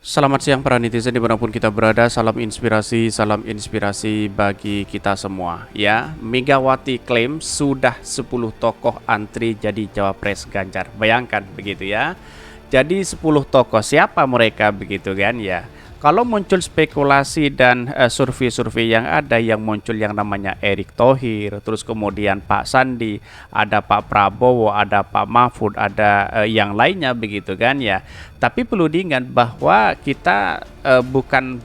Selamat siang para netizen dimanapun kita berada, salam inspirasi bagi kita semua. Ya, Megawati klaim sudah 10 tokoh antri jadi Cawapres Ganjar. Bayangkan begitu ya. Jadi 10 tokoh, siapa mereka begitu kan ya. Kalau muncul spekulasi dan survei-survei yang ada yang muncul yang namanya Erick Thohir, terus kemudian Pak Sandi, ada Pak Prabowo, ada Pak Mahfud, ada yang lainnya begitu kan ya. Tapi perlu diingat bahwa kita bukan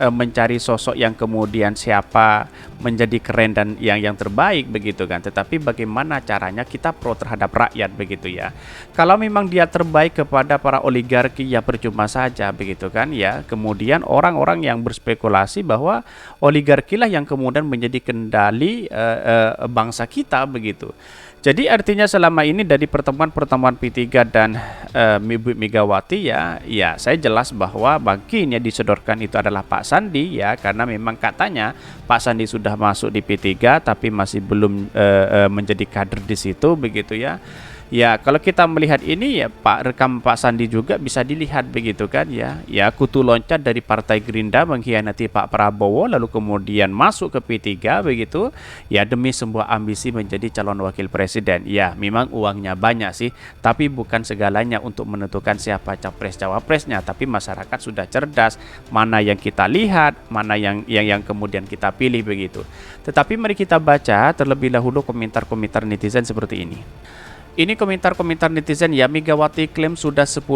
mencari sosok yang kemudian siapa menjadi keren dan yang terbaik begitu kan, tetapi bagaimana caranya kita pro terhadap rakyat begitu ya. Kalau memang dia terbaik kepada para oligarki ya percuma saja begitu kan ya. Kemudian orang-orang yang berspekulasi bahwa oligarki lah yang kemudian menjadi kendali bangsa kita begitu. Jadi artinya selama ini dari pertemuan-pertemuan P3 dan Ibu Megawati ya saya jelas bahwa baginya disodorkan itu adalah Pak Sandi ya, karena memang katanya Pak Sandi sudah masuk di P3 tapi masih belum menjadi kader di situ begitu ya. Ya, kalau kita melihat ini ya rekam Pak Sandi juga bisa dilihat begitu kan ya. Ya, kutu loncat dari Partai Gerindra mengkhianati Pak Prabowo lalu kemudian masuk ke P3 begitu. Ya, demi sebuah ambisi menjadi calon wakil presiden. Ya, memang uangnya banyak sih, tapi bukan segalanya untuk menentukan siapa capres cawapresnya, tapi masyarakat sudah cerdas mana yang kita lihat, mana yang kemudian kita pilih begitu. Tetapi mari kita baca terlebih dahulu komentar-komentar netizen seperti ini. Ini komentar-komentar netizen ya, Megawati klaim sudah 10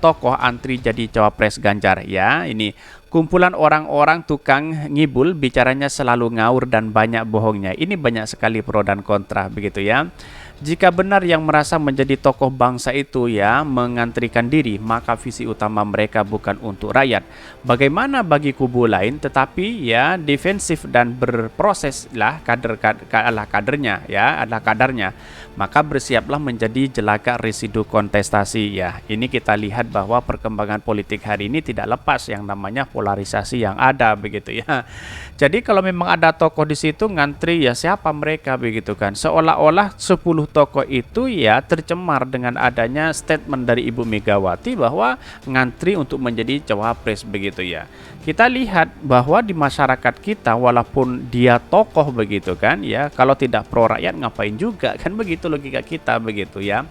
tokoh antri jadi Cawapres Ganjar ya. Ini kumpulan orang-orang tukang ngibul, bicaranya selalu ngawur dan banyak bohongnya. Ini banyak sekali pro dan kontra begitu ya. Jika benar yang merasa menjadi tokoh bangsa itu ya mengantrikan diri, maka visi utama mereka bukan untuk rakyat. Bagaimana bagi kubu lain tetapi ya defensif dan berproses lah kadernya ya, adalah kadarnya. Maka bersiaplah menjadi jelaga residu kontestasi ya. Ini kita lihat bahwa perkembangan politik hari ini tidak lepas yang namanya polarisasi yang ada begitu ya. Jadi kalau memang ada tokoh di situ ngantri ya siapa mereka begitu kan. Seolah-olah 10 tokoh itu ya tercemar dengan adanya statement dari Ibu Megawati bahwa ngantri untuk menjadi cawapres begitu ya. Kita lihat bahwa di masyarakat kita walaupun dia tokoh begitu kan ya, kalau tidak pro rakyat ngapain juga kan, begitu logika kita begitu ya.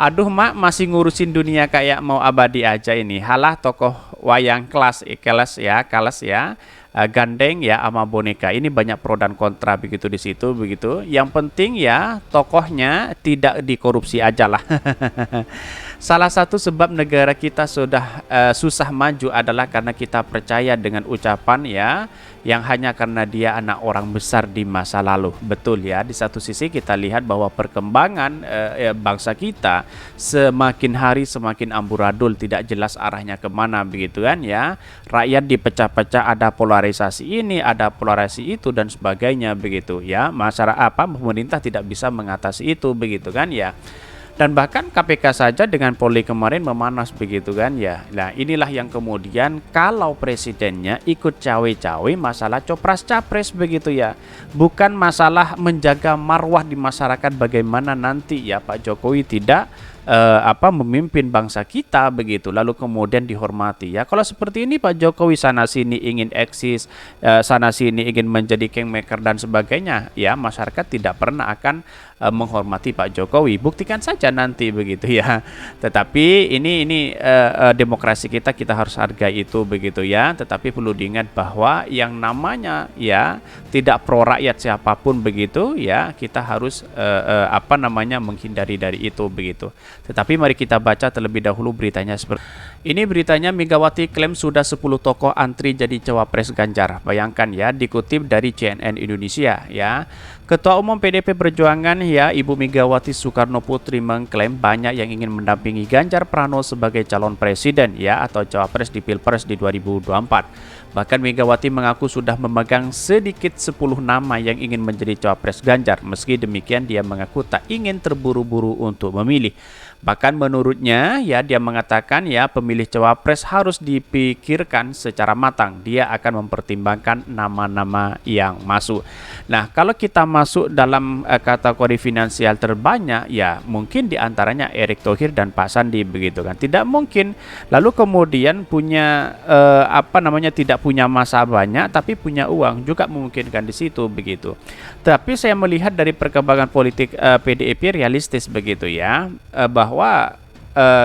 Aduh mak, masih ngurusin dunia kayak mau abadi aja ini. Halah tokoh wayang kelas ya, gandeng ya sama boneka. Ini banyak pro dan kontra begitu di situ begitu. Yang penting ya tokohnya tidak dikorupsi aja lah. Salah satu sebab negara kita sudah susah maju adalah karena kita percaya dengan ucapan ya yang hanya karena dia anak orang besar di masa lalu. Betul ya, di satu sisi kita lihat bahwa perkembangan bangsa kita semakin hari semakin amburadul, tidak jelas arahnya kemana begitu kan ya. Rakyat dipecah-pecah, ada polarisasi ini, ada polarisasi itu dan sebagainya begitu ya. Masyarakat pemerintah tidak bisa mengatasi itu begitu kan ya. Dan bahkan KPK saja dengan Polri kemarin memanas begitu kan ya. Nah inilah yang kemudian kalau presidennya ikut cawe-cawe masalah copras-capres begitu ya. Bukan masalah menjaga marwah di masyarakat bagaimana nanti ya Pak Jokowi tidak memimpin bangsa kita begitu lalu kemudian dihormati ya. Kalau seperti ini Pak Jokowi sana sini ingin eksis, sana sini ingin menjadi kingmaker dan sebagainya ya, masyarakat tidak pernah akan menghormati Pak Jokowi. Buktikan saja nanti begitu ya. Tetapi ini demokrasi kita harus hargai itu begitu ya. Tetapi perlu diingat bahwa yang namanya ya tidak pro rakyat siapapun begitu ya, kita harus menghindari dari itu begitu. Tetapi mari kita baca terlebih dahulu beritanya seperti ini. Beritanya, Megawati klaim sudah 10 tokoh antri jadi Cawapres Ganjar. Bayangkan ya, dikutip dari CNN Indonesia ya. Ketua Umum PDP Perjuangan ya Ibu Megawati Soekarno Putri mengklaim banyak yang ingin mendampingi Ganjar Pranowo sebagai calon presiden ya atau cawapres di Pilpres di 2024. Bahkan Megawati mengaku sudah memegang sedikit 10 nama yang ingin menjadi cawapres Ganjar. Meski demikian dia mengaku tak ingin terburu-buru untuk memilih. Bahkan menurutnya ya dia mengatakan ya pemilih cawapres harus dipikirkan secara matang. Dia akan mempertimbangkan nama-nama yang masuk. Nah, kalau kita masuk dalam kategori finansial terbanyak ya mungkin diantaranya Erick Thohir dan Pak Sandi begitu kan. Tidak mungkin lalu kemudian punya tidak punya masa banyak tapi punya uang juga memungkinkan di situ begitu. Tapi saya melihat dari perkembangan politik PDIP realistis begitu ya, bahwa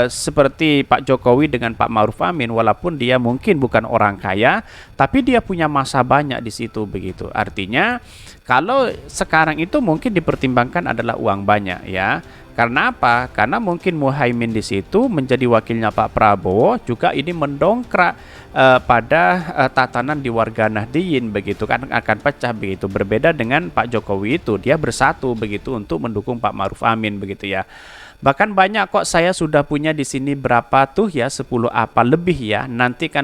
seperti Pak Jokowi dengan Pak Ma'ruf Amin, walaupun dia mungkin bukan orang kaya, tapi dia punya masa banyak di situ begitu. Artinya kalau sekarang itu mungkin dipertimbangkan adalah uang banyak ya. Karena apa? Karena mungkin Muhaimin di situ menjadi wakilnya Pak Prabowo juga ini mendongkrak pada tatanan di warga Nahdliyin begitu kan akan pecah begitu. Berbeda dengan Pak Jokowi itu dia bersatu begitu untuk mendukung Pak Ma'ruf Amin begitu ya. Bahkan banyak kok saya sudah punya di sini berapa tuh ya 10 apa lebih ya nanti kan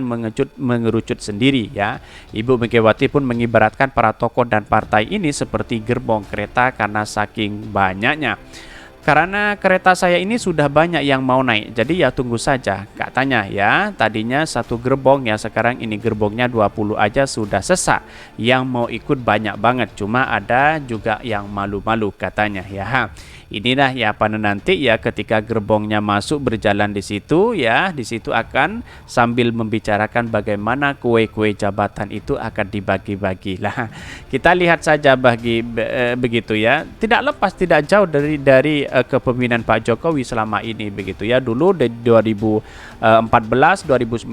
mengerucut sendiri ya. Ibu Megawati pun mengibaratkan para tokoh dan partai ini seperti gerbong kereta karena saking banyaknya. Karena kereta saya ini sudah banyak yang mau naik, jadi ya tunggu saja. Katanya ya, tadinya satu gerbong ya sekarang ini gerbongnya 20 aja sudah sesak. Yang mau ikut banyak banget, cuma ada juga yang malu-malu katanya ya. Inilah ya nanti ya ketika gerbongnya masuk berjalan di situ ya, di situ akan sambil membicarakan bagaimana kue-kue jabatan itu akan dibagi-bagi lah. Kita lihat saja begitu ya. Tidak lepas tidak jauh dari kepemimpinan Pak Jokowi selama ini begitu ya. Dulu di 2014, 2019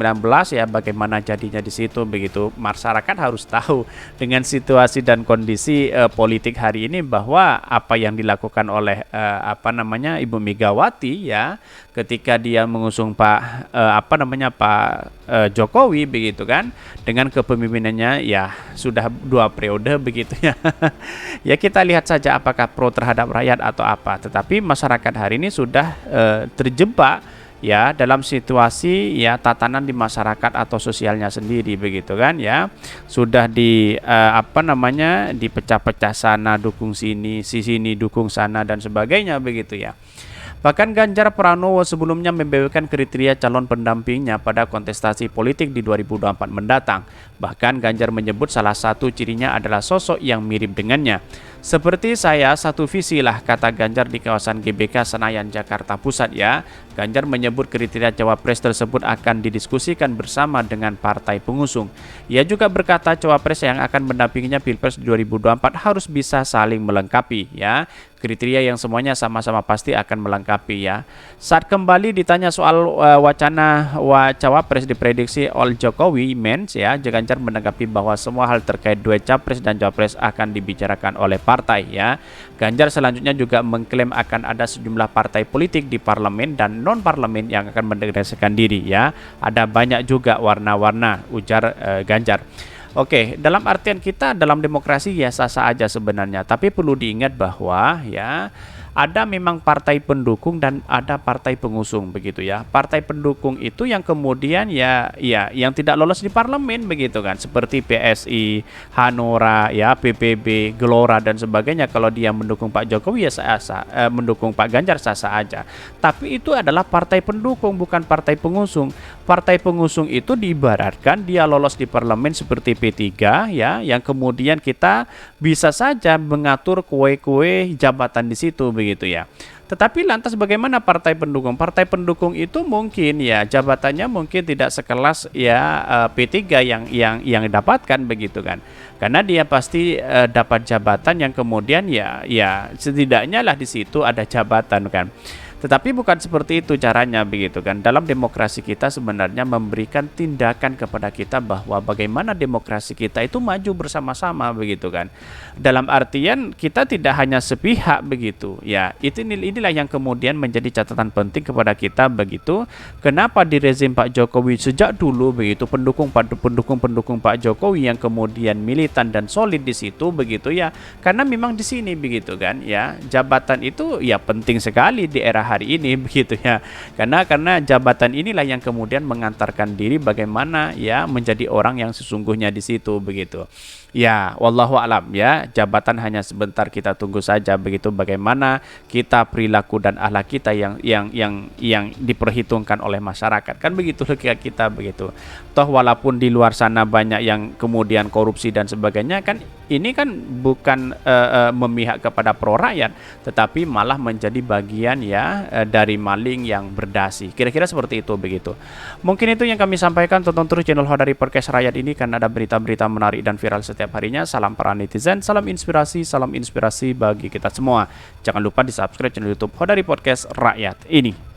ya bagaimana jadinya di situ begitu. Masyarakat harus tahu dengan situasi dan kondisi politik hari ini bahwa apa yang dilakukan oleh Ibu Megawati ya ketika dia mengusung Pak Jokowi begitu kan dengan kepemimpinannya ya sudah 2 periode begitu ya. Ya kita lihat saja apakah pro terhadap rakyat atau apa. Tetapi masyarakat hari ini sudah terjebak ya dalam situasi ya tatanan di masyarakat atau sosialnya sendiri begitu kan ya. Sudah dipecah-pecah sana dukung sini, sini dukung sana dan sebagainya begitu ya. Bahkan Ganjar Pranowo sebelumnya membeberkan kriteria calon pendampingnya pada kontestasi politik di 2024 mendatang. Bahkan Ganjar menyebut salah satu cirinya adalah sosok yang mirip dengannya. Seperti saya, satu visi lah, kata Ganjar di kawasan GBK Senayan, Jakarta Pusat ya. Ganjar menyebut kriteria cawapres tersebut akan didiskusikan bersama dengan partai pengusung. Ia juga berkata cawapres yang akan mendampinginya Pilpres 2024 harus bisa saling melengkapi ya. Kriteria yang semuanya sama-sama pasti akan melengkapi ya. Saat kembali ditanya soal wacana cawapres diprediksi oleh Jokowi Mens ya, Ganjar menanggapi bahwa semua hal terkait duet capres dan cawapres akan dibicarakan oleh partai ya. Ganjar selanjutnya juga mengklaim akan ada sejumlah partai politik di parlemen dan non-parlemen yang akan mendeklarasikan diri ya. Ada banyak juga warna-warna, ujar Ganjar. Oke, dalam artian kita dalam demokrasi ya sah-sah aja sebenarnya, tapi perlu diingat bahwa ya ada memang partai pendukung dan ada partai pengusung begitu ya. Partai pendukung itu yang kemudian ya yang tidak lolos di parlemen begitu kan, seperti PSI, Hanura ya, PPB, Gelora dan sebagainya. Kalau dia mendukung Pak Jokowi ya sah-sah, mendukung Pak Ganjar sah-sah aja. Tapi itu adalah partai pendukung bukan partai pengusung. Partai pengusung itu diibaratkan dia lolos di parlemen seperti P3 ya, yang kemudian kita bisa saja mengatur kue-kue jabatan di situ begitu ya. Tetapi lantas bagaimana partai pendukung? Partai pendukung itu mungkin ya jabatannya mungkin tidak sekelas ya P3 yang didapatkan begitu kan. Karena dia pasti dapat jabatan yang kemudian ya setidaknya lah di situ ada jabatan kan. Tetapi bukan seperti itu caranya begitu kan. Dalam demokrasi kita sebenarnya memberikan tindakan kepada kita bahwa bagaimana demokrasi kita itu maju bersama-sama begitu kan. Dalam artian kita tidak hanya sepihak begitu. Ya, inilah yang kemudian menjadi catatan penting kepada kita begitu. Kenapa di rezim Pak Jokowi sejak dulu begitu pendukung Pak Jokowi yang kemudian militan dan solid di situ begitu ya. Karena memang di sini begitu kan ya. Jabatan itu ya penting sekali di era hari ini begitu ya. Karena jabatan inilah yang kemudian mengantarkan diri bagaimana ya menjadi orang yang sesungguhnya di situ begitu. Ya, wallahu alam ya. Jabatan hanya sebentar, kita tunggu saja begitu bagaimana kita perilaku dan akhlak kita yang diperhitungkan oleh masyarakat. Kan begitu logika kita begitu. Toh walaupun di luar sana banyak yang kemudian korupsi dan sebagainya, kan ini kan bukan memihak kepada pro rakyat, tetapi malah menjadi bagian ya dari maling yang berdasi. Kira-kira seperti itu begitu. Mungkin itu yang kami sampaikan. Tonton terus channel Hodari Podcast Rakyat ini karena ada berita-berita menarik dan viral setiap harinya. Salam para netizen, salam inspirasi bagi kita semua. Jangan lupa di subscribe channel YouTube Hodari Podcast Rakyat ini.